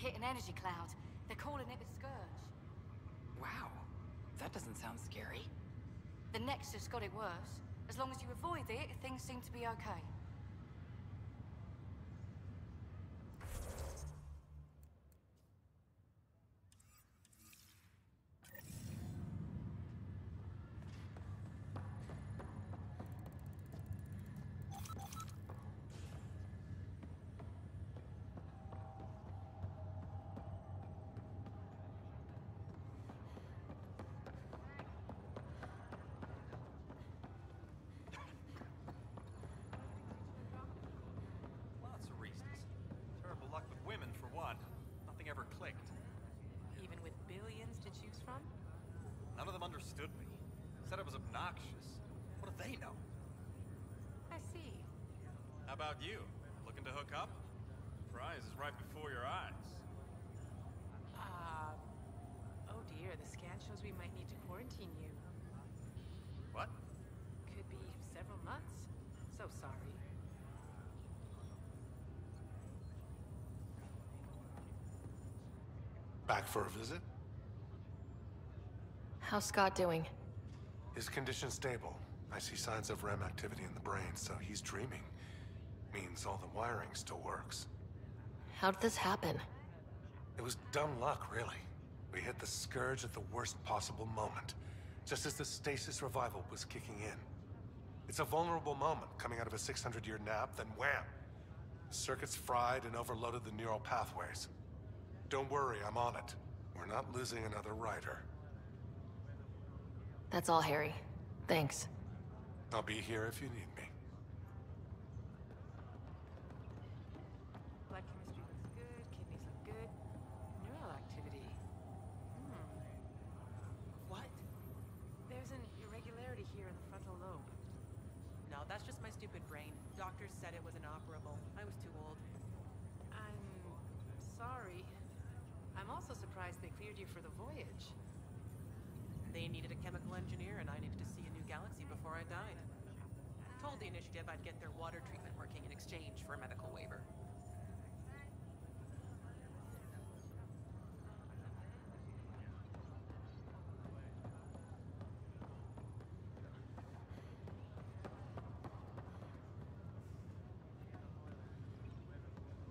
hit an energy cloud. They're calling it the Scourge. Wow. That doesn't sound scary. The Nexus got it worse. As long as you avoid it, things seem to be okay. Lots of reasons. Terrible luck with women, for one. Nothing ever clicked. Even with billions to choose from? None of them understood me. Said I was obnoxious. What do they know? I see. How about you? Looking to hook up? Prize is right before your eyes. Oh dear, the scan shows we might need to quarantine you. What? Could be several months. So sorry. Back for a visit? How's Scott doing? His condition stable. I see signs of REM activity in the brain, so he's dreaming. Means all the wiring still works. How did this happen? It was dumb luck, really. We hit the Scourge at the worst possible moment, just as the stasis revival was kicking in. It's a vulnerable moment coming out of a 600-year nap, then wham! The circuits fried and overloaded the neural pathways. Don't worry, I'm on it. We're not losing another rider. That's all, Harry. Thanks. I'll be here if you need me. Blood chemistry looks good, kidneys look good. Neural activity. What? There's an irregularity here in the frontal lobe. No, that's just my stupid brain. Doctors said it was inoperable. I was too old. I'm sorry. I'm also surprised they cleared you for the voyage. They needed a chemical engineer, and I needed to see a new galaxy before I died. Told the initiative I'd get their water treatment working in exchange for a medical waiver.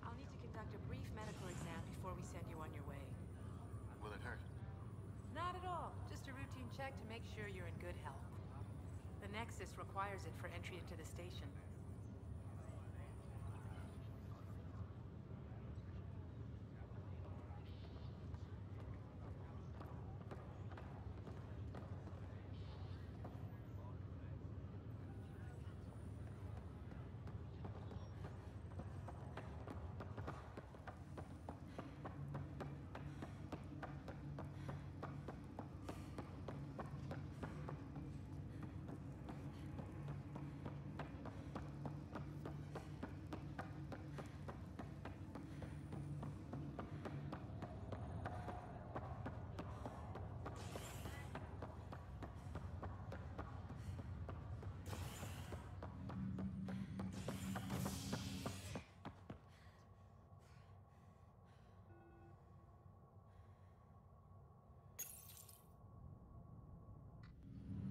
I'll need to conduct a brief medical exam before we send you on your way. Will it hurt? Not at all. Just a routine check to make sure you're in good health. The Nexus requires it for entry into the station.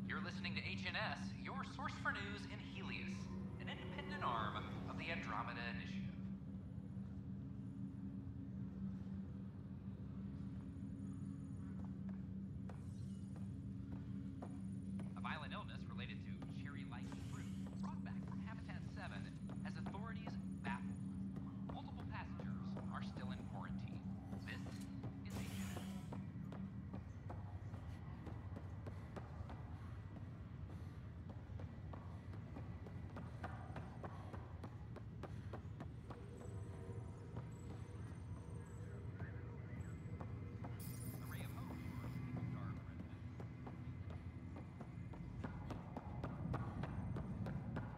You're listening to HNS, your source for news in Helios, an independent arm of the Andromeda Initiative. A violent illness related to cherry-like fruit brought back from Habitat 7 has authorities baffled. Multiple passengers are still in quarantine. This is HNS.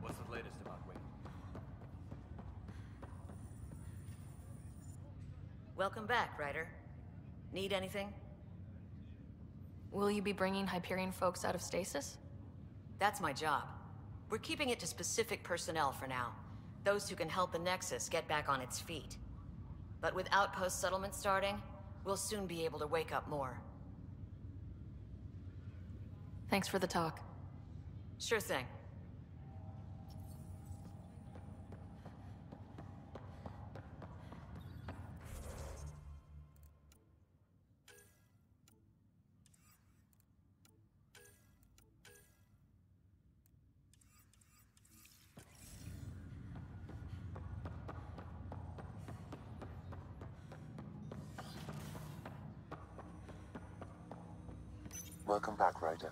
What's the latest about Wade? Welcome back, Ryder. Need anything? Will you be bringing Hyperion folks out of stasis? That's my job. We're keeping it to specific personnel for now. Those who can help the Nexus get back on its feet. But with outpost settlement starting, we'll soon be able to wake up more. Thanks for the talk. Sure thing. Welcome back, Ryder.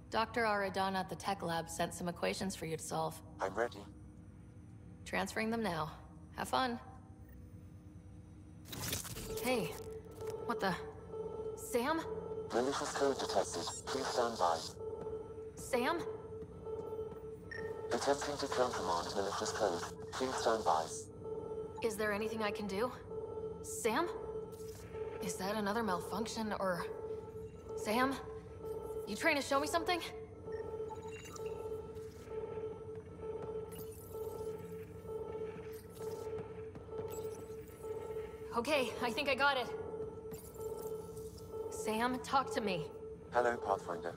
Dr. Aradana at the tech lab sent some equations for you to solve. I'm ready. Transferring them now. Have fun. Hey, what the... Sam? Malicious code detected. Please stand by. Sam? Attempting to countermand malicious code. Please stand by. Is there anything I can do? Sam? Is that another malfunction, or... Sam? You trying to show me something? Okay, I think I got it. Sam, talk to me. Hello, Pathfinder.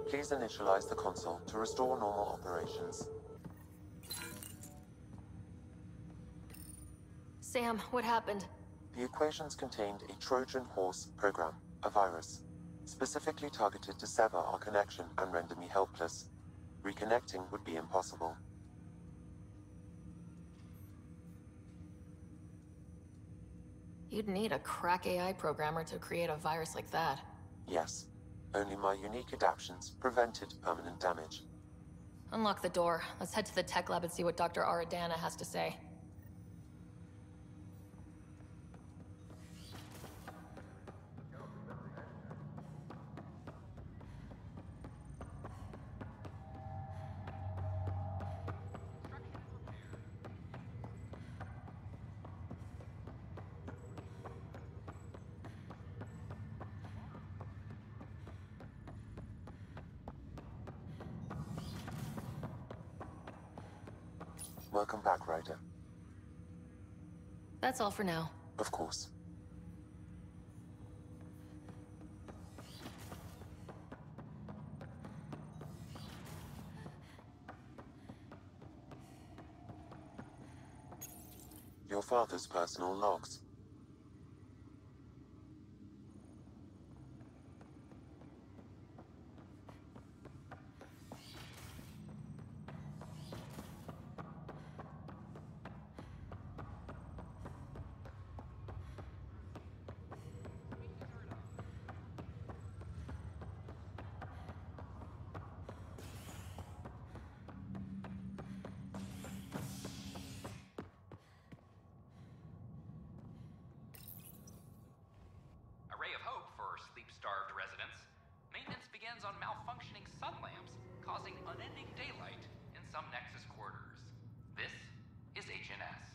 Please initialize the console to restore normal operations. Sam, what happened? The equations contained a Trojan horse program, a virus, specifically targeted to sever our connection and render me helpless. Reconnecting would be impossible. You'd need a crack AI programmer to create a virus like that. Yes. Only my unique adaptions prevented permanent damage. Unlock the door. Let's head to the tech lab and see what Dr. Aradana has to say. Welcome back, Ryder. That's all for now. Of course. Your father's personal logs. Sleep-starved residents. Maintenance begins on malfunctioning sun lamps, causing unending daylight in some Nexus quarters. This is HNS.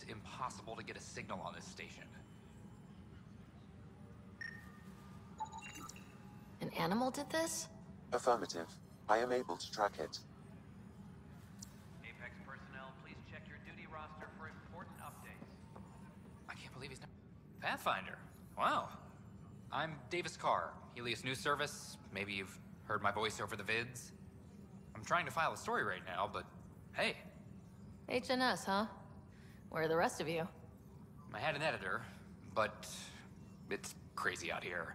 Impossible to get a signal on this station. An animal did this? Affirmative. I am able to track it. Apex personnel, please check your duty roster for important updates. I can't believe he's not... Pathfinder. Wow. I'm Davis Carr, Helios News Service. Maybe you've heard my voice over the vids. I'm I'm trying to file a story right now, but hey, HNS, huh? Where are the rest of you? I had an editor, but it's crazy out here.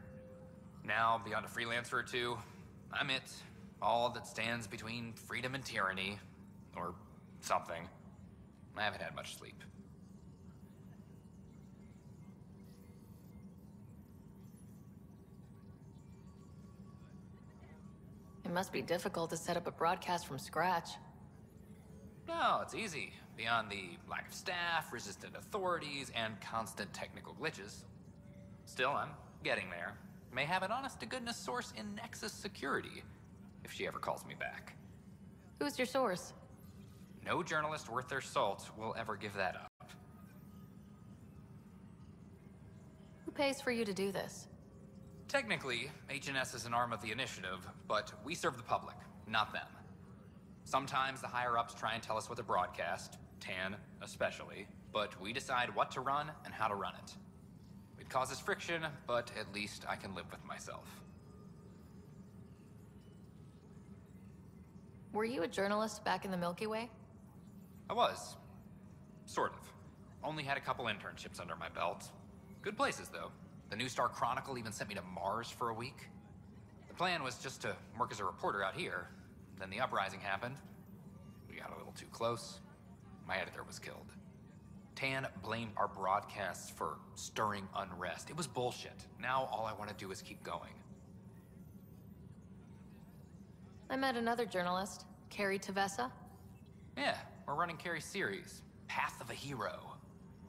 Now, beyond a freelancer or two, I'm it. All that stands between freedom and tyranny, or something. I haven't had much sleep. It must be difficult to set up a broadcast from scratch. No, it's easy. Beyond the lack of staff, resistant authorities, and constant technical glitches. Still, I'm getting there. May have an honest-to-goodness source in Nexus security, if she ever calls me back. Who's your source? No journalist worth their salt will ever give that up. Who pays for you to do this? Technically, HNS is an arm of the initiative, but we serve the public, not them. Sometimes the higher-ups try and tell us what to broadcast, Tan especially, but we decide what to run and how to run it. It causes friction, but at least I can live with myself. Were you a journalist back in the Milky Way? I was. Sort of. Only had a couple internships under my belt. Good places, though. The New Star Chronicle even sent me to Mars for a week. The plan was just to work as a reporter out here. Then the uprising happened. We got a little too close. My editor was killed. Tan blamed our broadcasts for stirring unrest. It was bullshit. Now all I want to do is keep going. I met another journalist, Carrie Tavessa. Yeah, we're running Carrie's series, Path of a Hero.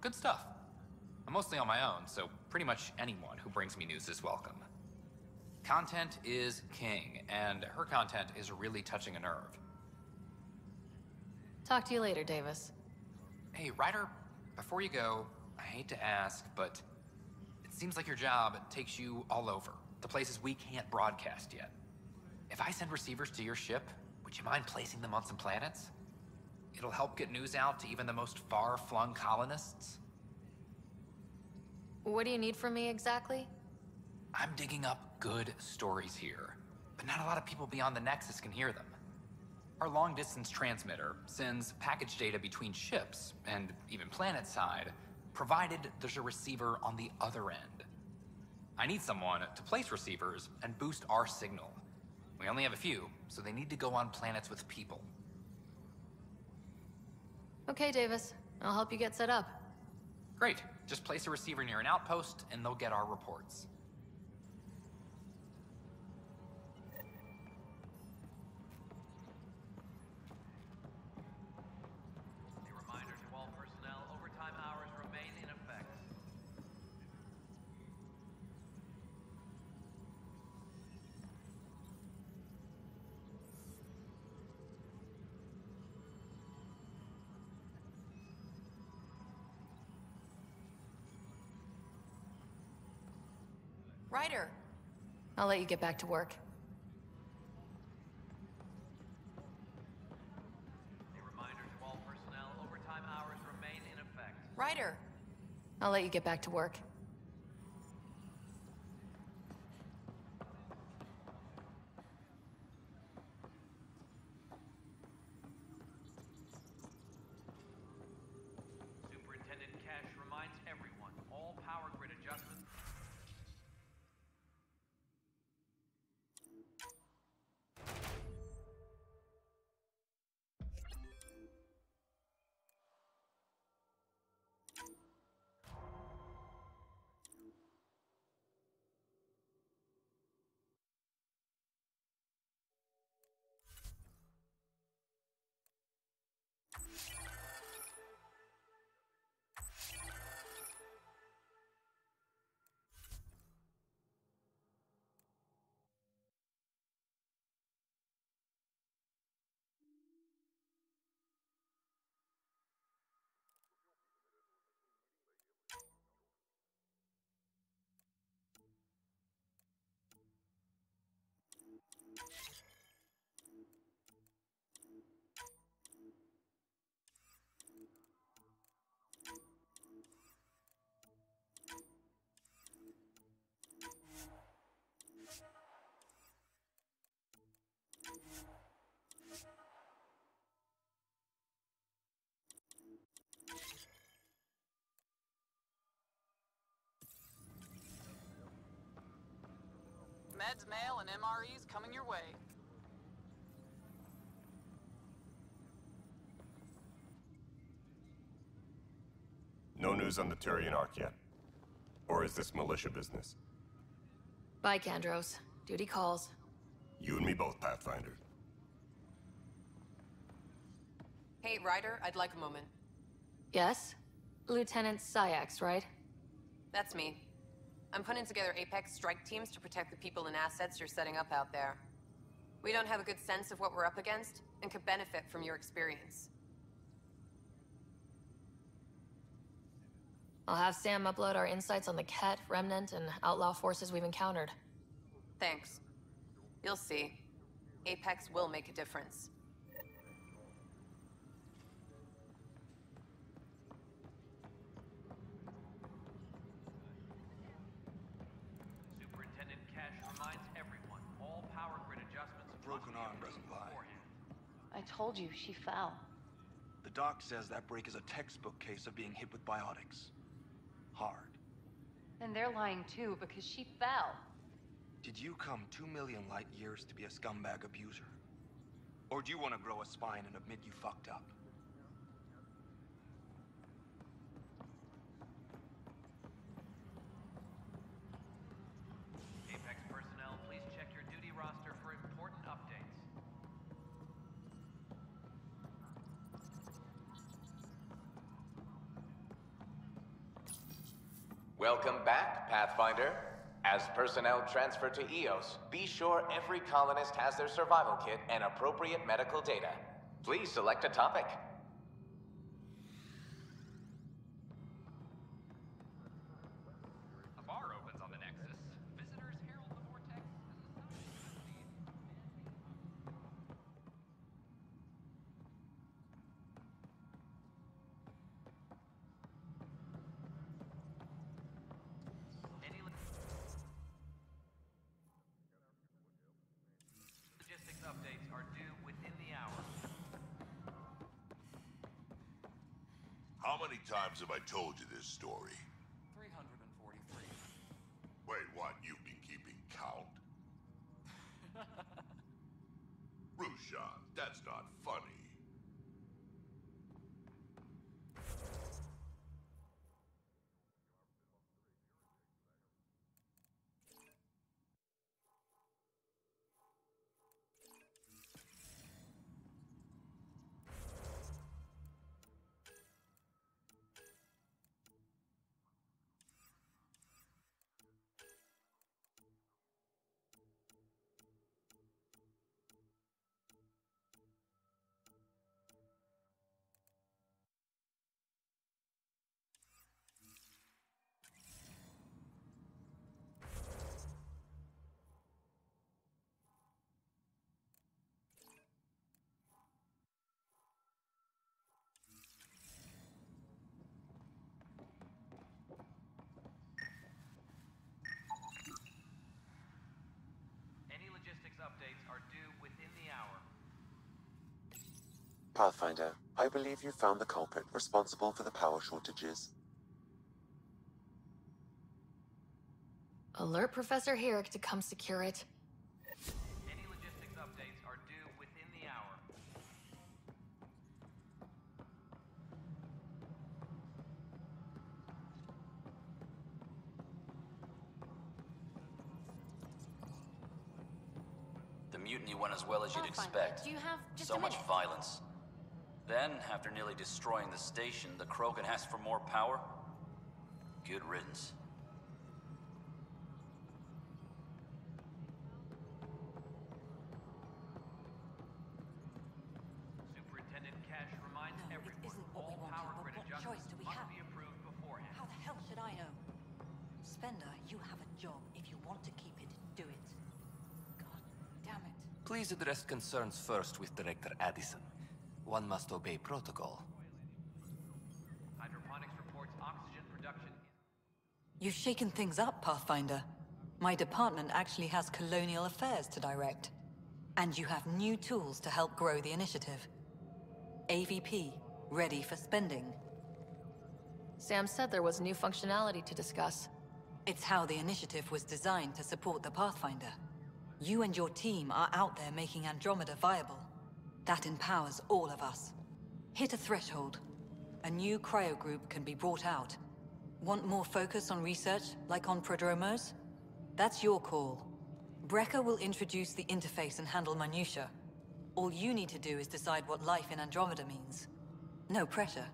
Good stuff. I'm mostly on my own, so pretty much anyone who brings me news is welcome. Content is king, and her content is really touching a nerve. Talk to you later, Davis. Hey, Ryder, before you go, I hate to ask, but it seems like your job takes you all over, the places we can't broadcast yet. If I send receivers to your ship, would you mind placing them on some planets? It'll help get news out to even the most far-flung colonists. What do you need from me exactly? I'm digging up good stories here, but not a lot of people beyond the Nexus can hear them. Our long-distance transmitter sends package data between ships, and even planet-side, provided there's a receiver on the other end. I need someone to place receivers and boost our signal. We only have a few, so they need to go on planets with people. Okay, Davis. I'll help you get set up. Great. Just place a receiver near an outpost, and they'll get our reports. A reminder to all personnel, overtime hours remain in effect. Ryder! I'll let you get back to work. A reminder to all personnel, overtime hours remain in effect. Ryder! I'll let you get back to work. Superintendent Cash reminds everyone, all power grid adjustments. Meds, mail, and MREs coming your way. No news on the Turian Ark yet? Or is this militia business? Bye, Kandros. Duty calls. You and me both, Pathfinder. Hey, Ryder, I'd like a moment. Yes? Lieutenant Syax, right? That's me. I'm putting together Apex strike teams to protect the people and assets you're setting up out there. We don't have a good sense of what we're up against, and could benefit from your experience. I'll have Sam upload our insights on the Ket, Remnant, and outlaw forces we've encountered. Thanks. You'll see. Apex will make a difference. Superintendent Cash reminds everyone, all power grid adjustments Broken arm doesn't lie. I told you, she fell. The doc says that break is a textbook case of being hit with biotics. Hard. And they're lying too, because she fell. Did you come 2 million light years to be a scumbag abuser? Or do you want to grow a spine and admit you fucked up? Apex personnel, please check your duty roster for important updates. Welcome back, Pathfinder. As personnel transfer to EOS, be sure every colonist has their survival kit and appropriate medical data. Please select a topic. A bar opens on the Nexus. Visitors herald the vortex as a Logistics updates are due within the hour. How many times have I told you this story? 343. Wait, what? You've been keeping count? Rushan, that's not funny. Any logistics updates are due within the hour. Pathfinder, I believe you found the culprit responsible for the power shortages. Alert Professor Herrick to come secure it. Any logistics updates are due within the hour. The mutiny went as well as you'd expect. Do you have just so a much minute? violence. Then, after nearly destroying the station, the Krogan asked for more power? Good riddance. Superintendent Cash reminds everyone, all power grid adjustments must be approved beforehand. How the hell should I know? Spender, you have a job. If you want to keep it, do it. God damn it. Please address concerns first with Director Addison. One must obey protocol. Hydroponics reports oxygen production. You've shaken things up, Pathfinder. My department actually has colonial affairs to direct. And you have new tools to help grow the initiative. AVP, ready for spending. Sam said there was new functionality to discuss. It's how the initiative was designed to support the Pathfinder. You and your team are out there making Andromeda viable. That empowers all of us. Hit a threshold. A new Cryo group can be brought out. Want more focus on research, like on Prodromos? That's your call. Brecker will introduce the interface and handle minutiae. All you need to do is decide what life in Andromeda means. No pressure.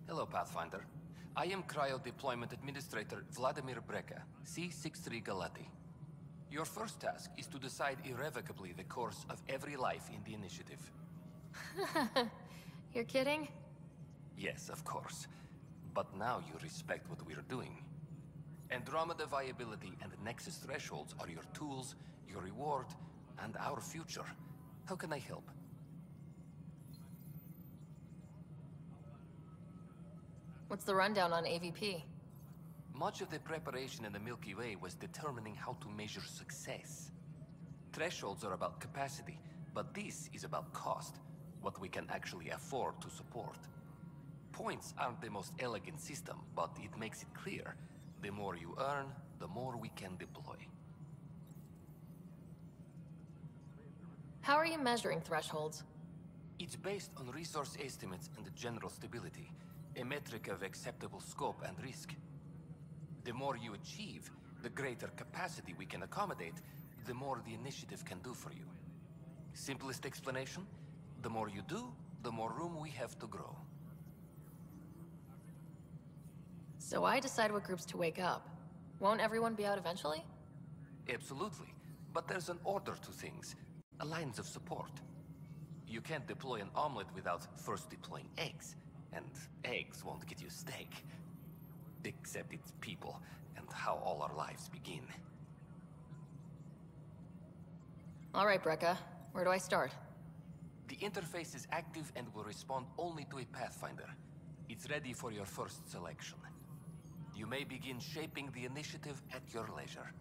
Hello, Pathfinder. I am Cryo Deployment Administrator Vladimir Brecker, C-63 Galati. Your first task is to decide irrevocably the course of every life in the initiative. You're kidding? Yes, of course. But now you respect what we're doing. Andromeda viability and Nexus thresholds are your tools, your reward, and our future. How can I help? What's the rundown on AVP? Much of the preparation in the Milky Way was determining how to measure success. Thresholds are about capacity, but this is about cost, what we can actually afford to support. Points aren't the most elegant system, but it makes it clear. The more you earn, the more we can deploy. How are you measuring thresholds? It's based on resource estimates and general stability, a metric of acceptable scope and risk. The more you achieve, the greater capacity we can accommodate, the more the initiative can do for you. Simplest explanation? The more you do, the more room we have to grow. So I decide what groups to wake up. Won't everyone be out eventually? Absolutely. But there's an order to things. Lines of support. You can't deploy an omelet without first deploying eggs. And eggs won't get you steak. Except it's people, and how all our lives begin. All right, Brecca. Where do I start? The interface is active and will respond only to a Pathfinder. It's ready for your first selection. You may begin shaping the initiative at your leisure.